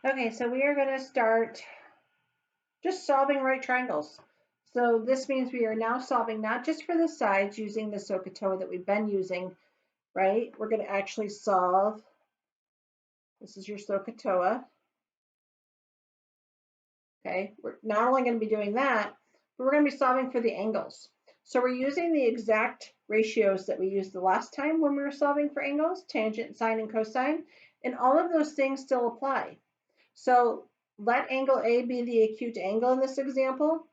Okay, so we are going to start just solving right triangles. So this means we are now solving not just for the sides using the SOHCAHTOA that we've been using, right? We're going to actually solve, this is your SOHCAHTOA. Okay, we're not only going to be doing that, but we're going to be solving for the angles. So we're using the exact ratios that we used the last time when we were solving for angles, tangent, sine, and cosine, and all of those things still apply. So let angle A be the acute angle in this example.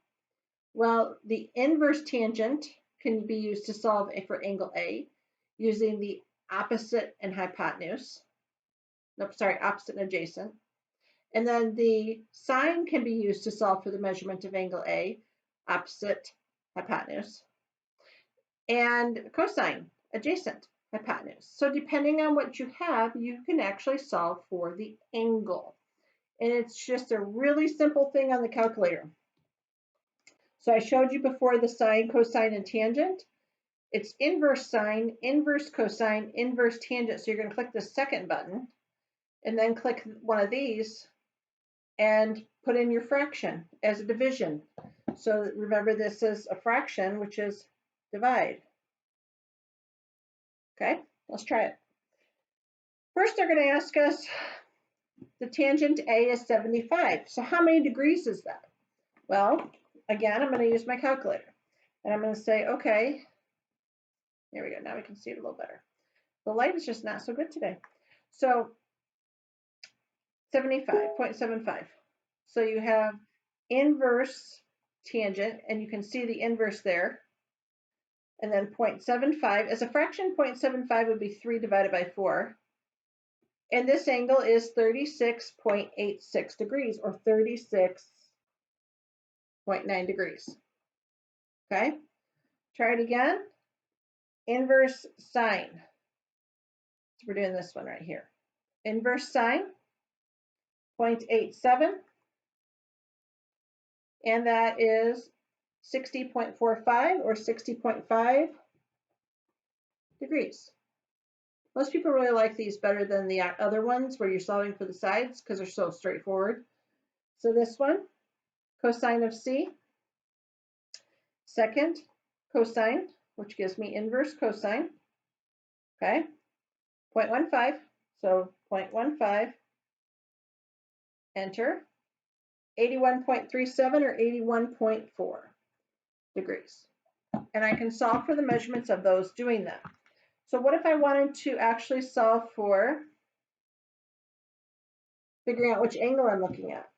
Well, the inverse tangent can be used to solve for angle A using the opposite and hypotenuse. Nope, sorry, opposite and adjacent. And then the sine can be used to solve for the measurement of angle A, opposite, hypotenuse. And cosine, adjacent, hypotenuse. So depending on what you have, you can actually solve for the angle. And it's just a really simple thing on the calculator. So I showed you before the sine, cosine, and tangent. It's inverse sine, inverse cosine, inverse tangent. So you're going to click the second button and then click one of these and put in your fraction as a division. So remember, this is a fraction, which is divide. Okay, let's try it. First, they're going to ask us the tangent A is 75. So how many degrees is that? Well, again, I'm going to use my calculator. And I'm going to say, okay, there we go. Now we can see it a little better. The light is just not so good today. So 75.75. So you have inverse tangent, and you can see the inverse there. And then 0.75. As a fraction, 0.75 would be 3 divided by 4. And this angle is 36.86 degrees, or 36.9 degrees. Okay, try it again. Inverse sine. So we're doing this one right here. Inverse sine, 0.87. And that is 60.45 or 60.5 degrees. Most people really like these better than the other ones where you're solving for the sides because they're so straightforward. So this one, cosine of C. Second, cosine, which gives me inverse cosine. Okay, 0.15. So 0.15, enter. 81.37 or 81.4 degrees. And I can solve for the measurements of those doing that. So what if I wanted to actually solve for figuring out which angle I'm looking at?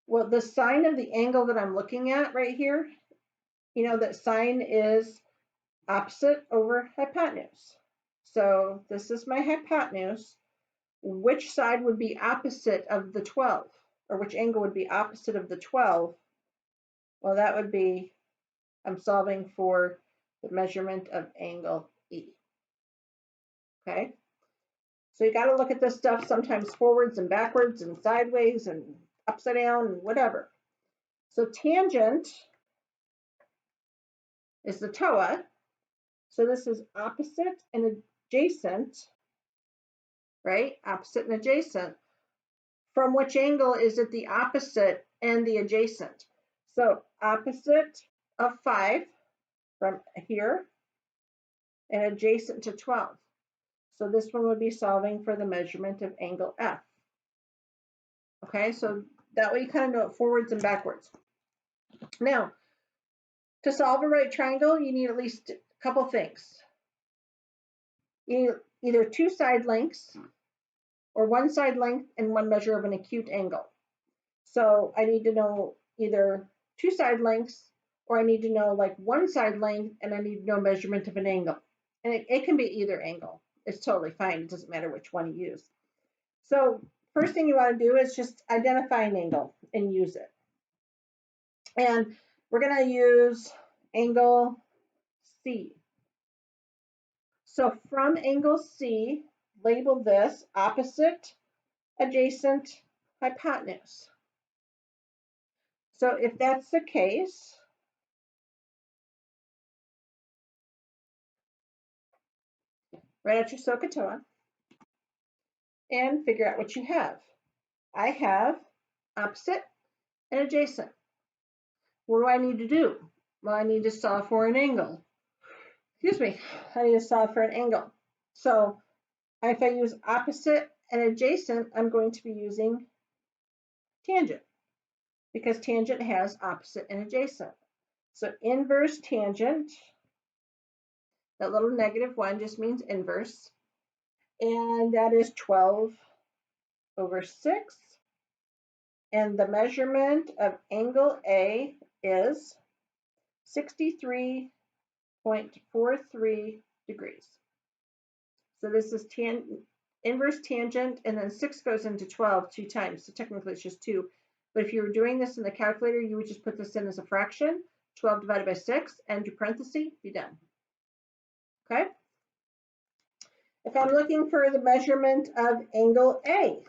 Well, the sine of the angle that I'm looking at right here, you know that sine is opposite over hypotenuse. So this is my hypotenuse. Which side would be opposite of the 12? Or which angle would be opposite of the 12? Well, that would be, I'm solving for the measurement of angle E. Okay? So you got to look at this stuff sometimes forwards and backwards and sideways and upside down and whatever. So tangent is the TOA. So this is opposite and adjacent, right? Opposite and adjacent. From which angle is it the opposite and the adjacent? So opposite of 5 from here and adjacent to 12. So this one would be solving for the measurement of angle F. Okay, so that way you kind of know it forwards and backwards. Now, to solve a right triangle, you need at least a couple things. You need either 2 side lengths or 1 side length and 1 measure of an acute angle. So I need to know either 2 side lengths, or I need to know like 1 side length, and I need to know measurement of an angle. And it can be either angle. It's totally fine. It doesn't matter which one you use. So first thing you want to do is just identify an angle and use it. And we're going to use angle C. So from angle C, label this opposite, adjacent, hypotenuse. So if that's the case, write out your SOHCAHTOA and figure out what you have. I have opposite and adjacent. What do I need to do? Well, I need to solve for an angle. Excuse me, I need to solve for an angle. So if I use opposite and adjacent, I'm going to be using tangent because tangent has opposite and adjacent. So inverse tangent, that little -1 just means inverse, and that is 12/6. And the measurement of angle A is 63.43 degrees. So this is inverse tangent, and then 6 goes into 12 2 times, so technically it's just 2. But if you were doing this in the calculator, you would just put this in as a fraction, 12 divided by 6, and your parenthesis, be done. Okay? If I'm looking for the measurement of angle A,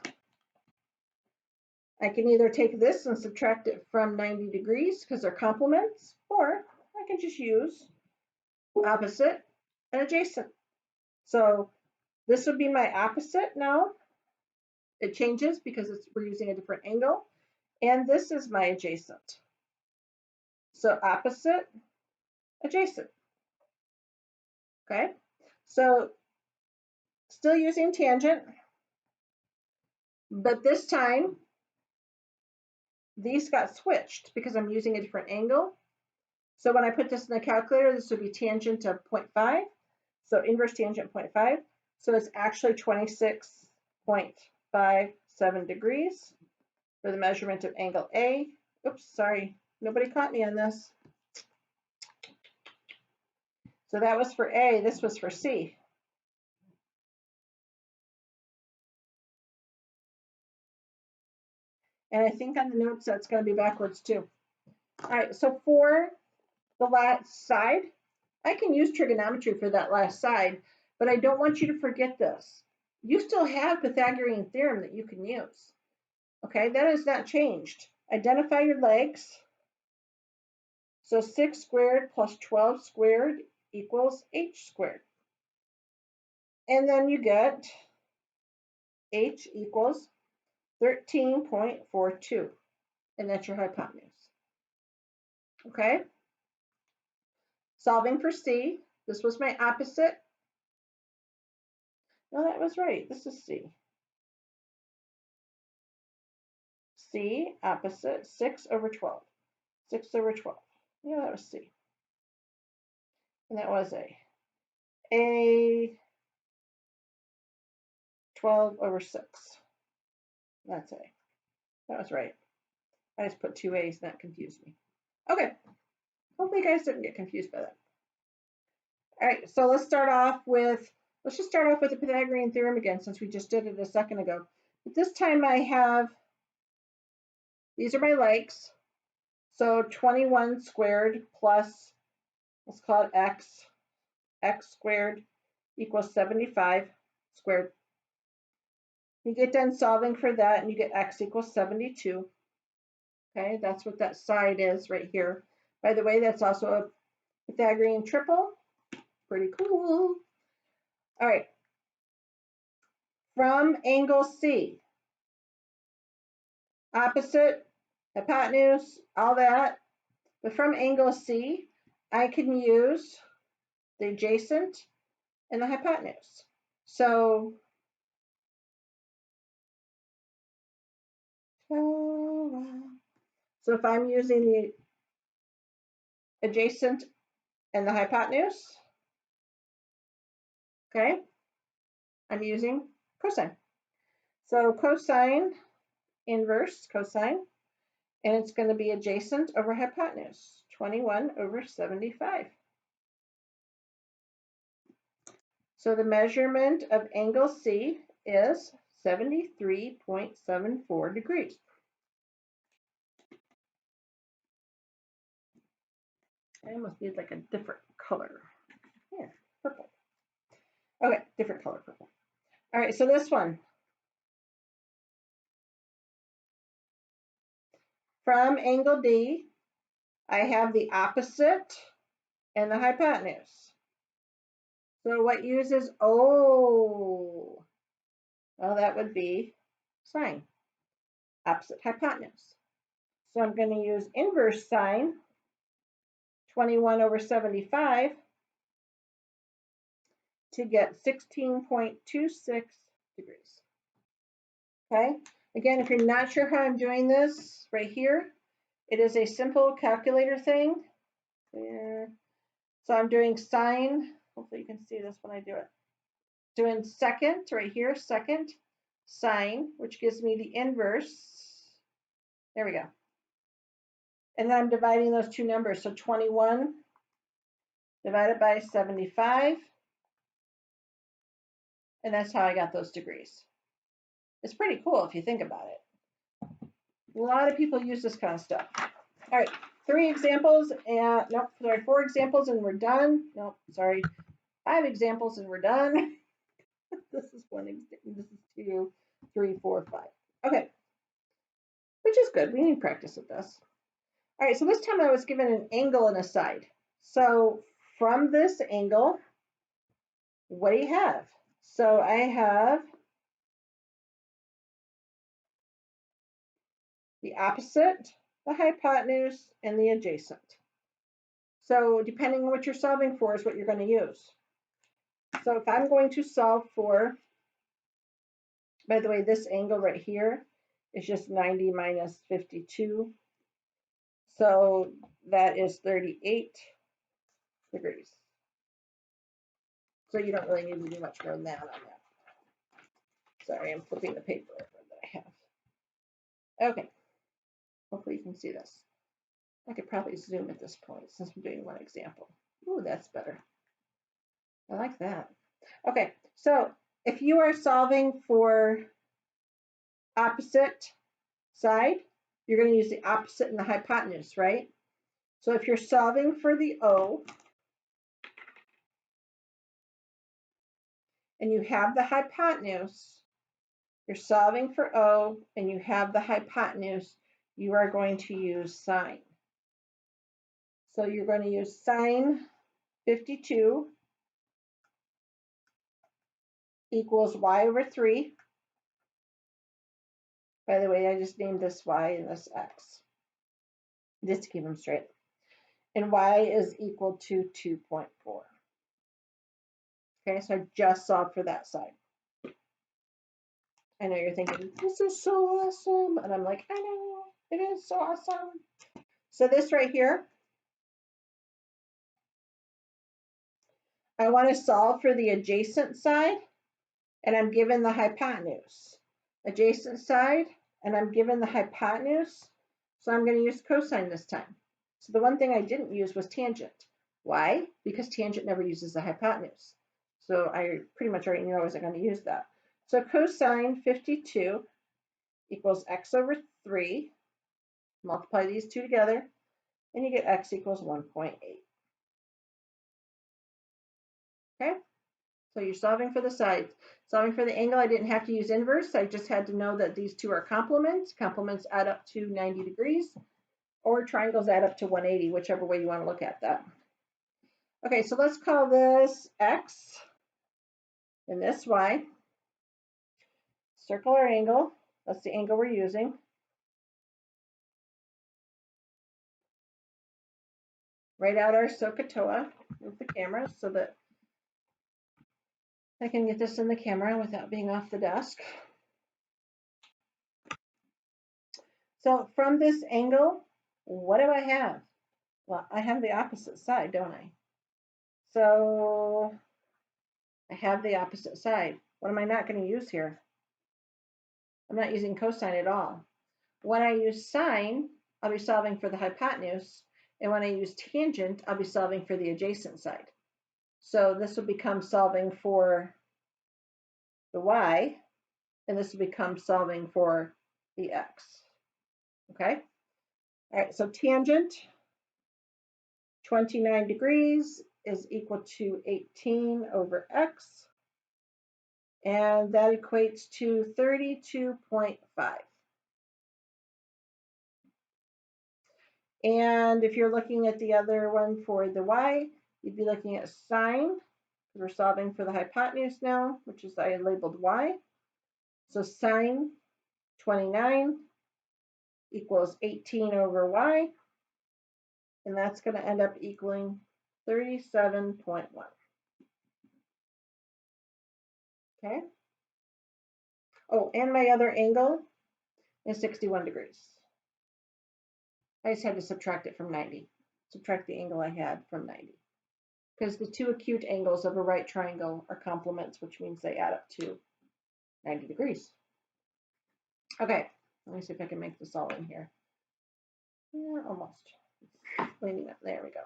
I can either take this and subtract it from 90 degrees because they're complements, or I can just use opposite and adjacent. So this would be my opposite now. It changes because we're using a different angle. And this is my adjacent. So opposite, adjacent. Okay, so still using tangent, but this time these got switched because I'm using a different angle. So when I put this in the calculator, this would be tangent of 0.5. So inverse tangent 0.5. So it's actually 26.57 degrees for the measurement of angle A. Oops, sorry, nobody caught me on this. So that was for A, this was for C. And I think on the notes that's going to be backwards too. All right, so for the last side, I can use trigonometry for that last side, but I don't want you to forget this. You still have Pythagorean theorem that you can use. Okay, that has not changed. Identify your legs. So 6 squared plus 12 squared equals h squared. And then you get h equals 13.42, and that's your hypotenuse. Okay? Solving for C, this was my opposite. No, that was right. This is C. C, opposite, 6/12. 6/12. Yeah, that was C. And that was A 12/6. That's A. That was right. I just put 2 A's and that confused me. Okay. Hopefully you guys didn't get confused by that. All right, so let's just start off with the Pythagorean theorem again, since we just did it a second ago. But this time I have, these are my legs. So 21 squared plus, let's call it x squared equals 75 squared. You get done solving for that and you get x equals 72. Okay, that's what that side is right here. By the way, that's also a Pythagorean triple. Pretty cool. All right. From angle C, opposite, hypotenuse, all that. But from angle C, I can use the adjacent and the hypotenuse. So if I'm using the adjacent and the hypotenuse, okay, I'm using cosine. So cosine, inverse cosine, and it's going to be adjacent over hypotenuse, 21/75. So the measurement of angle C is 73.74 degrees. I almost need like a different color. Yeah, purple. Okay, different color purple. All right, so this one. From angle D, I have the opposite and the hypotenuse. So what uses O? Well, that would be sine. opposite hypotenuse. So I'm going to use inverse sine 21 over 75 to get 16.26 degrees. Okay, again, if you're not sure how I'm doing this right here, it is a simple calculator thing. There. So I'm doing sine, hopefully you can see this when I do it. Doing second right here, second sine, which gives me the inverse. There we go. And then I'm dividing those two numbers. So 21 divided by 75. And that's how I got those degrees. It's pretty cool if you think about it. A lot of people use this kind of stuff. All right, 3 examples, and nope, sorry, 4 examples and we're done. Nope, sorry, 5 examples and we're done. This is 1 example, this is 2, 3, 4, 5. Okay, which is good. We need practice with this. All right, so this time I was given an angle and a side. So from this angle, what do you have? So I have the opposite, the hypotenuse, and the adjacent. So depending on what you're solving for is what you're going to use. So if I'm going to solve for, by the way, this angle right here is just 90 minus 52. So that is 38 degrees. So you don't really need to do much more than that on that. Sorry, I'm flipping the paper over that I have. Okay, hopefully you can see this. I could probably zoom at this point since I'm doing 1 example. Ooh, that's better. I like that. Okay, so if you are solving for opposite side, you're going to use the opposite and the hypotenuse, right? So if you're solving for the O and you have the hypotenuse, you're solving for O and you have the hypotenuse, you are going to use sine. So you're going to use sine 52 equals y over 3. By the way, I just named this y and this x, just to keep them straight. And y is equal to 2.4. Okay, so I just solved for that side. I know you're thinking, this is so awesome. And I'm like, I know, it is so awesome. So this right here, I want to solve for the adjacent side, and I'm given the hypotenuse. Adjacent side, and I'm given the hypotenuse, so I'm going to use cosine this time. So the one thing I didn't use was tangent. Why? Because tangent never uses the hypotenuse. So I pretty much already knew I wasn't going to use that. So cosine 52 equals x over 3. Multiply these two together, and you get x equals 1.8. Okay? So you're solving for the sides. Solving for the angle, I didn't have to use inverse. I just had to know that these two are complements. Complements add up to 90 degrees, or triangles add up to 180, whichever way you want to look at that. Okay, so let's call this x and this y. Circle our angle. That's the angle we're using. Write out our SOHCAHTOA with the camera so that I can get this in the camera without being off the desk. So from this angle, what do I have? Well, I have the opposite side, don't I? So I have the opposite side. What am I not going to use here? I'm not using cosine at all. When I use sine, I'll be solving for the hypotenuse. And when I use tangent, I'll be solving for the adjacent side. So this will become solving for the y, and this will become solving for the x. Okay? All right, so tangent 29 degrees is equal to 18 over x, and that equates to 32.5. And if you're looking at the other one for the y, you'd be looking at sine, because we're solving for the hypotenuse now, which is I labeled y. So sine 29 equals 18 over y, and that's going to end up equaling 37.1. Okay. Oh, and my other angle is 61 degrees. I just had to subtract it from 90. Subtract the angle I had from 90. Because the two acute angles of a right triangle are complements, which means they add up to 90 degrees. Okay, let me see if I can make this all in here. Yeah, almost. Cleaning up. There we go.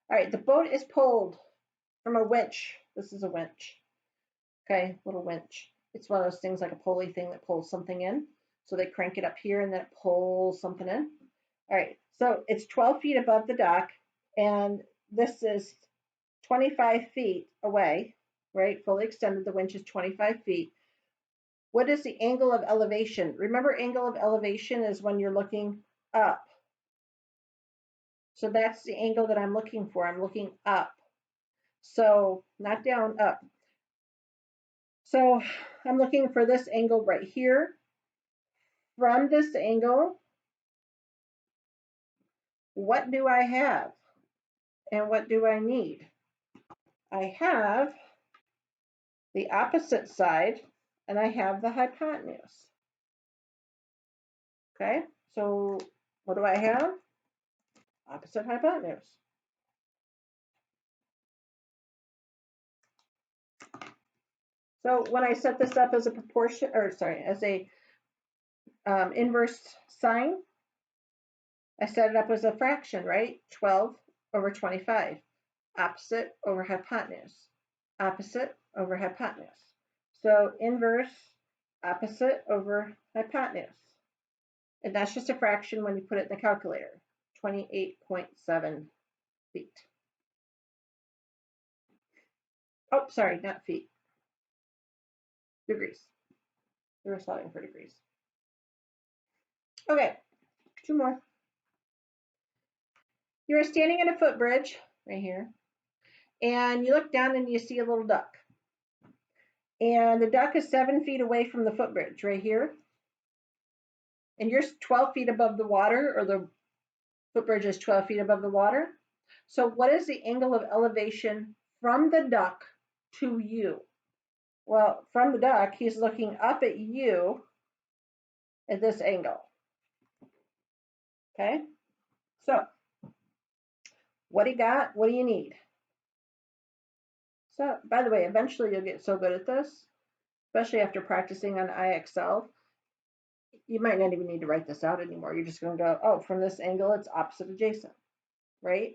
All right, the boat is pulled from a winch. This is a winch. Okay, little winch. It's one of those things like a pulley thing that pulls something in. So they crank it up here and then it pulls something in. All right, so it's 12 feet above the dock, and this is 25 feet away, right? Fully extended, the winch is 25 feet. What is the angle of elevation? Remember, angle of elevation is when you're looking up. So that's the angle that I'm looking for. I'm looking up. So not down, up. So I'm looking for this angle right here. From this angle, what do I have? And what do I need? I have the opposite side, and I have the hypotenuse. Okay, so what do I have? Opposite hypotenuse. So when I set this up as a proportion, or sorry, as a inverse sine, I set it up as a fraction, right? 12 over 25. Opposite over hypotenuse. Opposite over hypotenuse. So inverse opposite over hypotenuse. And that's just a fraction when you put it in the calculator. 28.7 feet. Oh, sorry, not feet. Degrees. We were solving for degrees. Okay, two more. You're standing in a footbridge right here, and you look down and you see a little duck. And the duck is 7 feet away from the footbridge right here. And you're 12 feet above the water, or the footbridge is 12 feet above the water. So what is the angle of elevation from the duck to you? Well, from the duck, he's looking up at you at this angle. Okay, so what do you got? What do you need? So, by the way, eventually you'll get so good at this, especially after practicing on IXL, you might not even need to write this out anymore. You're just going to go, oh, from this angle, it's opposite adjacent, right?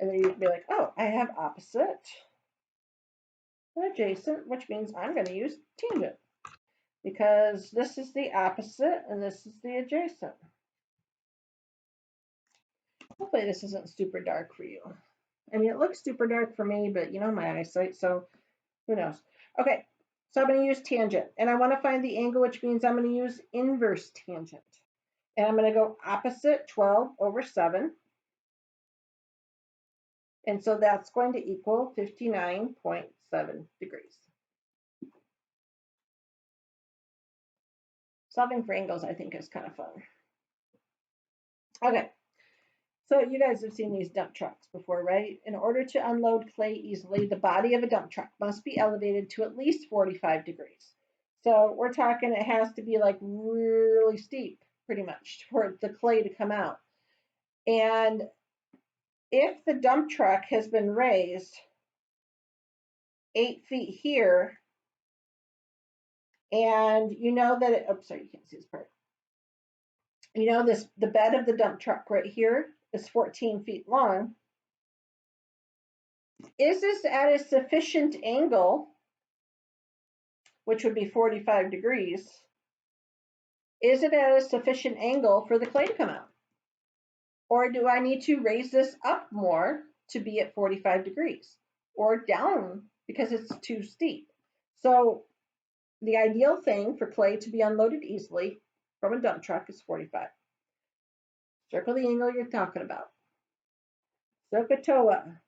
And then you'd be like, oh, I have opposite adjacent, which means I'm going to use tangent because this is the opposite and this is the adjacent. Hopefully this isn't super dark for you. I mean, it looks super dark for me, but you know my eyesight, so who knows? Okay, so I'm going to use tangent, and I want to find the angle, which means I'm going to use inverse tangent. And I'm going to go opposite 12 over 7. And so that's going to equal 59.7 degrees. Solving for angles, I think, is kind of fun. Okay, so you guys have seen these dump trucks before, right? In order to unload clay easily, the body of a dump truck must be elevated to at least 45 degrees. So we're talking it has to be like really steep, pretty much, for the clay to come out. And if the dump truck has been raised 8 feet here, and you know that it, oops, sorry, you can't see this part. You know this, the bed of the dump truck right here is 14 feet long. Is this at a sufficient angle, which would be 45 degrees? Is it at a sufficient angle for the clay to come out? Or do I need to raise this up more to be at 45 degrees? Or down because it's too steep? So the ideal thing for clay to be unloaded easily from a dump truck is 45. Circle the angle you're talking about. SOHCAHTOA.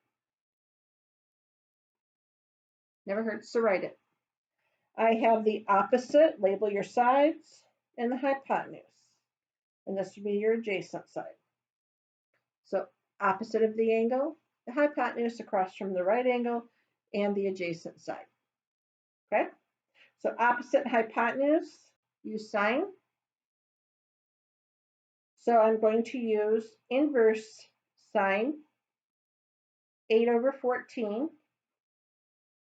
Never hurts to write it. I have the opposite, label your sides, and the hypotenuse. and this would be your adjacent side. So opposite of the angle, the hypotenuse across from the right angle, and the adjacent side. Okay? So opposite hypotenuse, use sine. So I'm going to use inverse sine 8 over 14,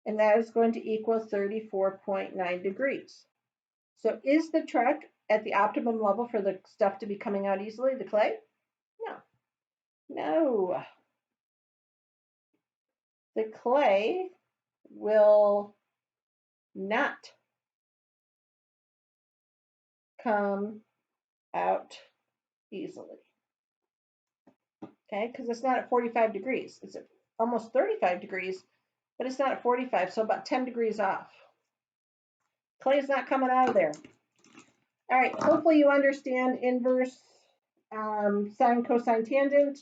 and that is going to equal 34.9 degrees. So is the truck at the optimum level for the stuff to be coming out easily, the clay? No. No. The clay will not come out easily. Okay, because it's not at 45 degrees. It's at almost 35 degrees, but it's not at 45, so about 10 degrees off. Clay's not coming out of there. All right, hopefully you understand inverse sine, cosine, tangent.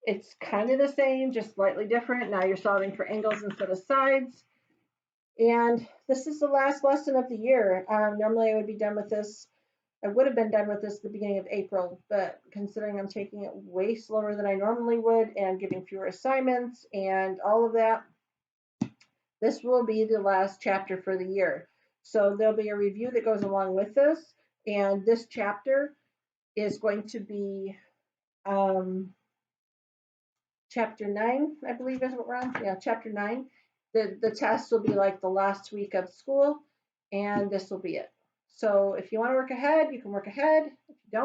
It's kind of the same, just slightly different. Now you're solving for angles instead of sides. And this is the last lesson of the year. Normally I would be done with this. I would have been done with this at the beginning of April, but considering I'm taking it way slower than I normally would and giving fewer assignments and all of that, this will be the last chapter for the year. So there'll be a review that goes along with this, and this chapter is going to be chapter 9, I believe is what we're on. Yeah, chapter 9. The test will be like the last week of school, and this will be it. So if you want to work ahead, you can work ahead. If you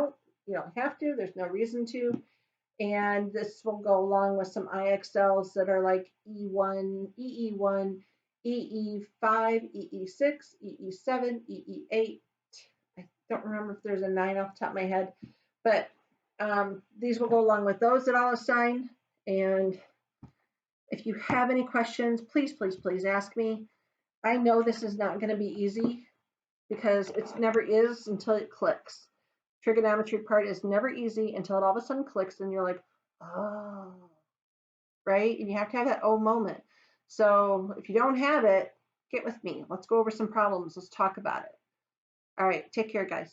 don't have to. There's no reason to. And this will go along with some IXLs that are like E1, EE1, EE5, EE6, EE7, EE8. I don't remember if there's a 9 off the top of my head, but these will go along with those that I'll assign. And if you have any questions, please, please, please ask me. I know this is not going to be easy because it never is until it clicks. Trigonometry part is never easy until it all of a sudden clicks and you're like, oh, right? And you have to have that oh moment. So if you don't have it, get with me. Let's go over some problems. Let's talk about it. All right, take care, guys.